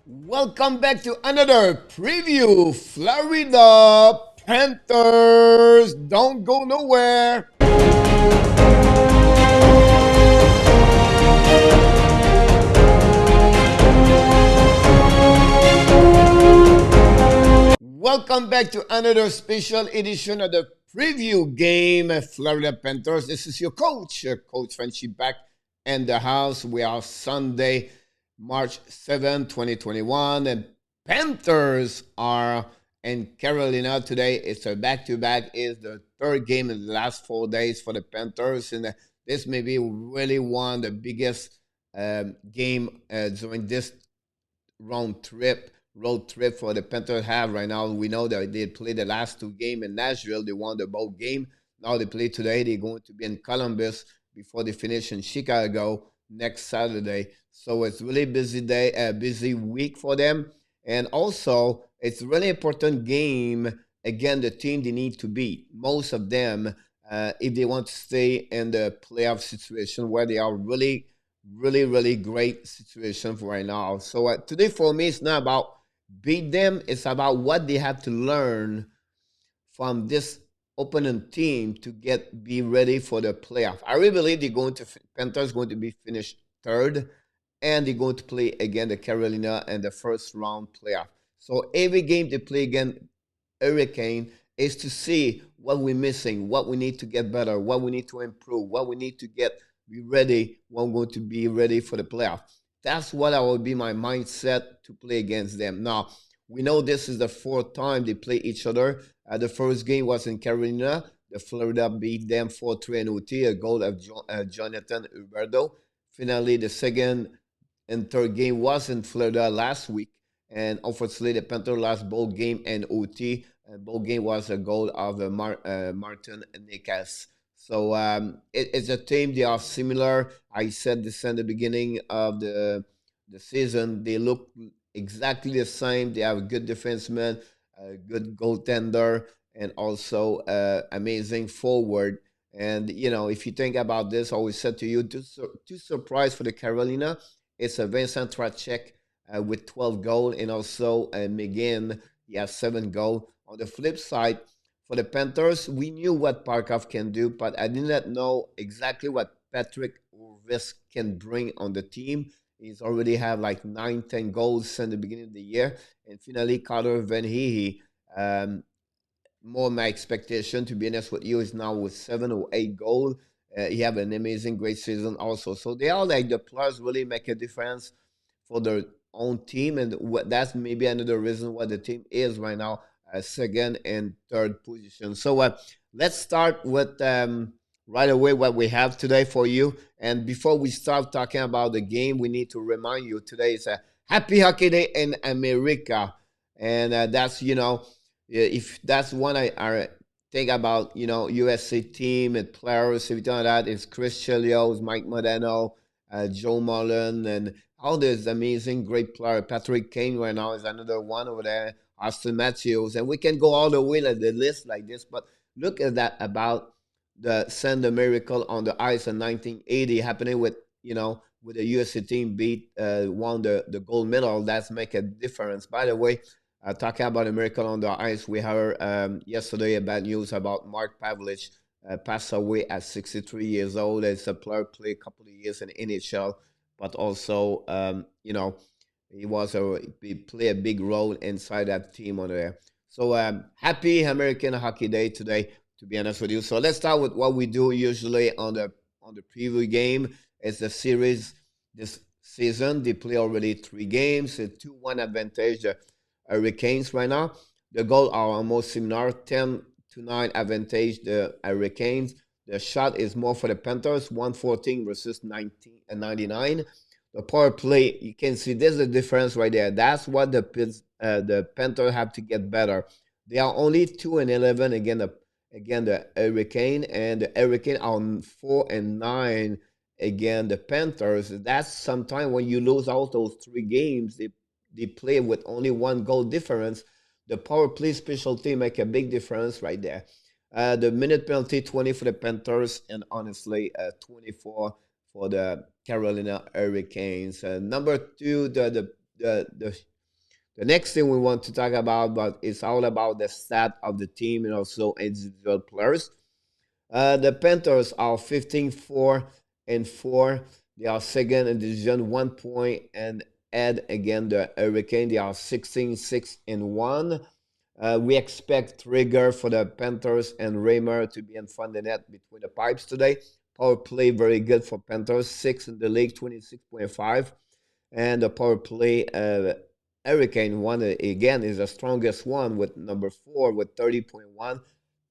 Welcome back to another preview. Florida Panthers. Don't go nowhere. Welcome back to another special edition of the preview game, Florida Panthers. This is your coach, Coach Frenchy, back in the house. We are Sunday, March 7, 2021, and Panthers are in Carolina today. It's a back-to-back. It's the third game in the last 4 days for the Panthers, and this may be really one of the biggest game during this road trip for the Panthers have right now. We know that they played the last two games in Nashville. They won the both game. Now they play today. They're going to be in Columbus before they finish in Chicago next Saturday. So it's really busy day, busy week for them. And also, it's really important game. Again, the team they need to beat. Most of them, if they want to stay in the playoff situation where they are really great situation for right now. So today for me, it's not about beat them. It's about what they have to learn from this opponent team to be ready for the playoff. I really believe Panthers going to be finished third, and they're going to play again the Carolina in the first round playoff. So every game they play again Hurricane is to see what we're missing, what we need to get better, what we need to improve, what we need to be ready when we're going to be ready for the playoff. That's what I will be my mindset to play against them. Now, we know this is the fourth time they play each other. The first game was in Carolina. The Florida beat them 4-3 in OT, a goal of Jonathan Huberto. Finally, the second and third game was in Florida last week. And unfortunately, the Panthers lost both game and OT. And both game was a goal of Martin Nikas. So it's a team. They are similar. I said this in the beginning of the season. They look exactly the same. They have a good defenseman, a good goaltender, and also amazing forward. And if you think about this, I always said to you, two surprise for the Carolina. It's a Vincent Tracek with 12 goals, and also McGinn, he has 7 goals. On the flip side, for the Panthers, we knew what Parkov can do, but I did not know exactly what Patrick Orvis can bring on the team. He's already have like 9, 10 goals since the beginning of the year. And finally, Carter Van Hee, more my expectation, to be honest with you, is now with 7 or 8 goals. He have an amazing, great season also. So they are like the players really make a difference for their own team, and that's maybe another reason why the team is right now second and third position. So let's start with right away what we have today for you. And before we start talking about the game, we need to remind you today is a Happy Hockey Day in America, and that's if that's one I think about USC team and players everything like that is Chris Chelios, Mike Modano, Joe Mullen, and all these amazing great player. Patrick Kane right now is another one over there. Austin Matthews, and we can go all the way like the list like this. But look at that about the send the miracle on the ice in 1980 happening with the USA team won the gold medal. That's make a difference. By the way, talking about a miracle on the ice, we heard yesterday bad news about Mark Pavlich passed away at 63 years old. As a player, played a couple of years in NHL, but also he played a big role inside that team on there. So happy American Hockey Day today, to be honest with you. So let's start with what we do usually on the preview game. It's the series this season. They play already 3 games, a 2-1 advantage. The Hurricanes right now. The goals are almost similar, 10-9 advantage the Hurricanes. The shot is more for the Panthers, 114 versus 99. The power play, you can see there's a difference right there. That's what the Panthers have to get better. They are only 2-11 again the Hurricane, and the Hurricane are 4-9 again the Panthers. That's sometimes when you lose all those 3 games, they play with only 1 goal difference. The power play specialty make a big difference right there. The minute penalty 20 for the Panthers, and honestly 24 for the Carolina Hurricanes. Number 2, the The next thing we want to talk about, but it's all about the stat of the team and also individual players. The Panthers are 15-4-4. They are second in division, 1 point and add again the Hurricane. They are 16-6-1. We expect Trigger for the Panthers and Raymer to be in front of the net between the pipes today. Power play very good for Panthers, 6 in the league, 26.5. And the power play Hurricane one again is the strongest one with number 4 with 30.1.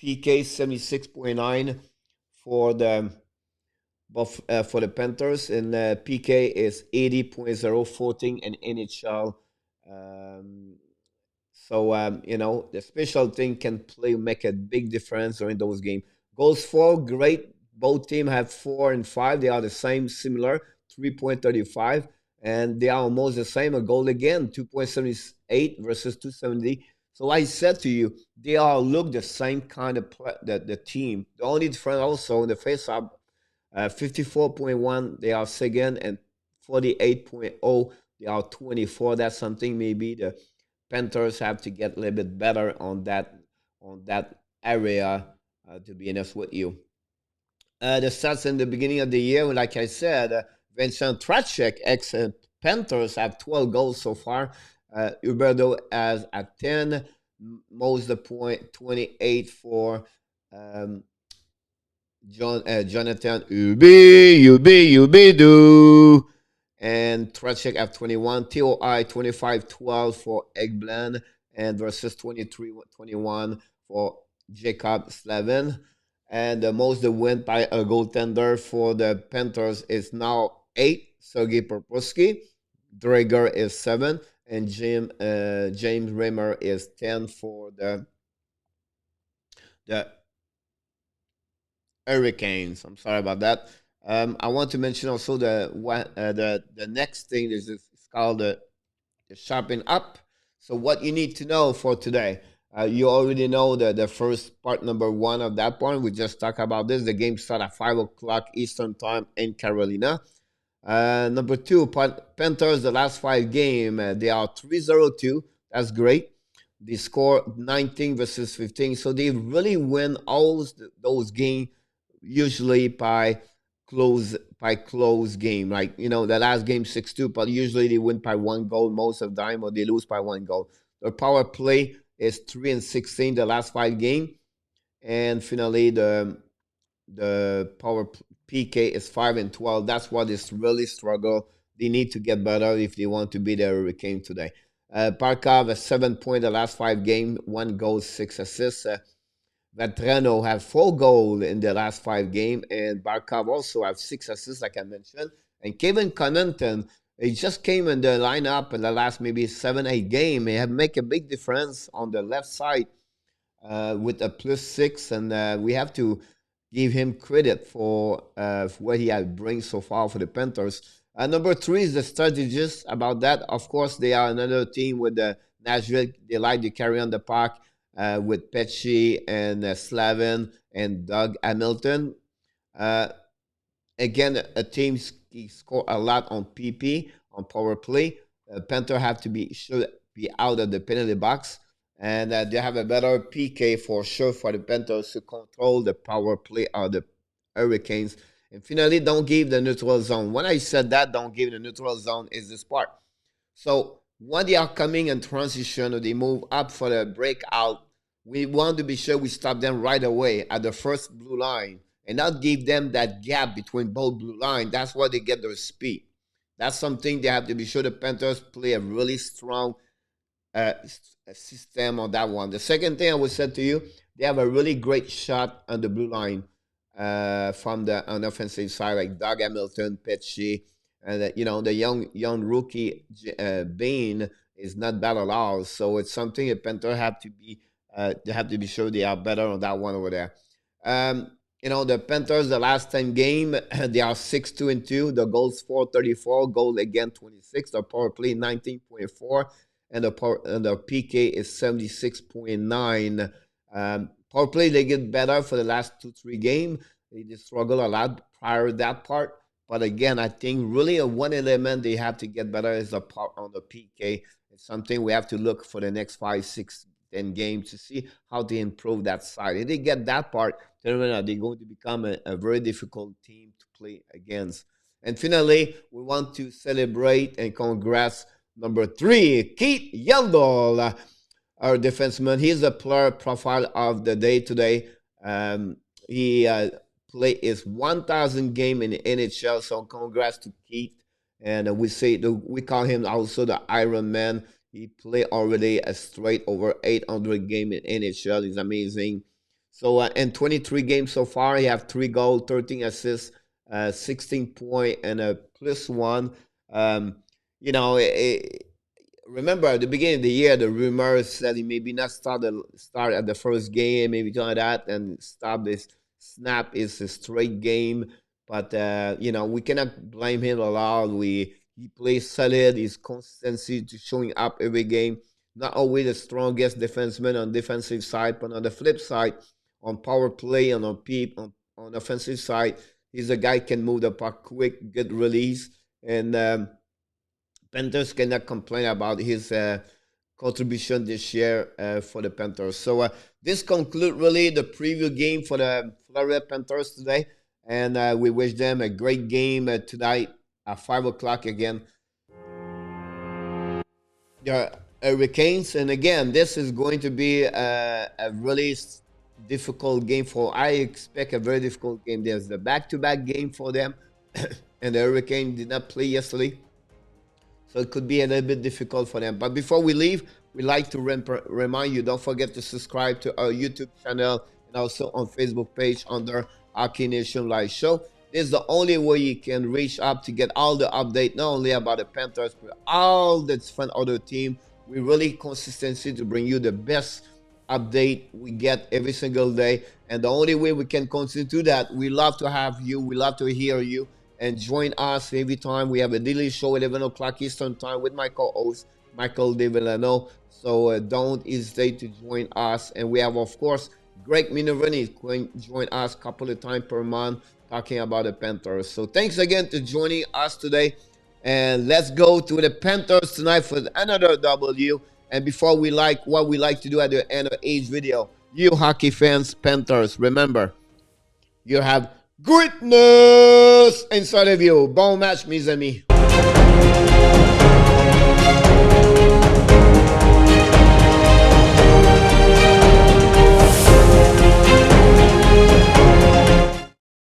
PK 76.9 for the Panthers, and PK is 80.0, 14 in NHL. Um, the special thing can make a big difference during those games. Goals for, great. Both teams have 4 and 5. They are the same, similar, 3.35. And they are almost the same. A goal again, 2.78 versus 270. So I said to you, they all look the same kind of the team. The only difference also in the face-off, 54.1, they are second, and 48.0, they are 24. That's something maybe the Panthers have to get a little bit better on that area. To be honest with you, the stats in the beginning of the year, like I said, Vincent Tracek, ex Panthers, have 12 goals so far. Huberto has at 10. Most the point 28 for Jonathan Ubi and Tracek at 21. TOI 25-12 for Eggblend and versus 23-21 for Jacob Slavin. And the most the win by a goaltender for the Panthers is now 8. Sergei Poprovsky. Drager is 7. And James Raymer is 10 for the Hurricanes. I'm sorry about that. I want to mention also the next thing is it's called the Sharpen Up. So what you need to know for today, you already know the first part, number 1 of that part. We just talked about this. The game start at 5 o'clock Eastern time in Carolina. Number 2, Panthers, the last 5 games, they are 3-0-2. That's great. They score 19 versus 15. So they really win all those games usually by close game. Like, the last game 6-2, but usually they win by 1 goal most of the time, or they lose by 1 goal. Their power play is 3-16 the last 5 games. And finally, the power PK is 5-12. That's what is really struggle. They need to get better if they want to beat the Hurricane today. Parkov has 7 points the last 5 games, 1 goal, 6 assists. Vetrano have 4 goals in the last 5 games, and Barkov also have 6 assists, like I mentioned. And Kevin Connaughton, he just came in the lineup in the last maybe 7-8 games. He have make a big difference on the left side with a +6, and we have to give him credit for what he has bring so far for the Panthers. Number 3 is the strategist. About that, of course, they are another team with the Nashville. They like to carry on the puck. With Pesci and Slavin and Doug Hamilton. Again, a team score a lot on PP, on power play. Panther have to should be out of the penalty box, and they have a better PK for sure for the Panthers to control the power play of the Hurricanes. And finally, don't give the neutral zone. When I said that, don't give the neutral zone is this part. So when they are coming in transition or they move up for the breakout, we want to be sure we stop them right away at the first blue line and not give them that gap between both blue lines. That's where they get their speed. That's something they have to be sure the Panthers play a really strong system on that one. The second thing I would say to you, they have a really great shot on the blue line from the unoffensive side, like Doug Hamilton, Pesci, and the young rookie Bain is not bad at all. So it's something the Panthers have to be. They have to be sure they are better on that one over there. The Panthers, the last 10 game, they are 6-2-2. The goals for 34, goal again 26. The power play 19.4, and the PK is 76.9. Power play they get better for the last 2-3 games. They struggle a lot prior to that part, But again, I think really one element they have to get better is the part on the PK. It's something we have to look for the next 5, 6, 10 games to see how they improve that side. If they get that part, then they're going to become a very difficult team to play against. And finally, we want to celebrate and congrats number 3, Keith Yandle, our defenseman. He's the player profile of the day today. He play his 1,000 game in the NHL. So congrats to Keith. And we call him also the Iron Man. He played already a straight over 800 game in NHL. He's amazing. So in 23 games so far, he have 3 goals, 13 assists, 16 point, and a +1. You know, remember at the beginning of the year, the rumors said he maybe not start at the first game, maybe doing that, and snap is a straight game. But you know, we cannot blame him a lot. He plays solid. His consistency to showing up every game. Not always the strongest defenseman on defensive side, but on the flip side, on power play and on offensive side, he's a guy can move the puck quick, good release, and Panthers cannot complain about his contribution this year for the Panthers. So this concludes really the preview game for the Florida Panthers today, and we wish them a great game tonight at 5 o'clock again. The Hurricanes, and again, this is going to be a really difficult game I expect a very difficult game. There's the back-to-back game for them, and the Hurricane did not play yesterday. So it could be a little bit difficult for them. But before we leave, we'd like to remind you, don't forget to subscribe to our YouTube channel and also on Facebook page under Hockey Nation Live Show. This is the only way you can reach up to get all the update, not only about the Panthers, but all the different other team. We really consistency to bring you the best update we get every single day. And the only way we can continue to do that, we love to have you. We love to hear you. And join us every time. We have a daily show at 11 o'clock Eastern Time with my co-host, Michael DeVillano. So don't hesitate to join us. And we have, of course, Greg Minervini going to join us a couple of times per month talking about the Panthers. So thanks again for joining us today. And let's go to the Panthers tonight for another W. And before what we like to do at the end of each video, you hockey fans, Panthers, remember, you have greatness inside of you. Bon match, mes amis.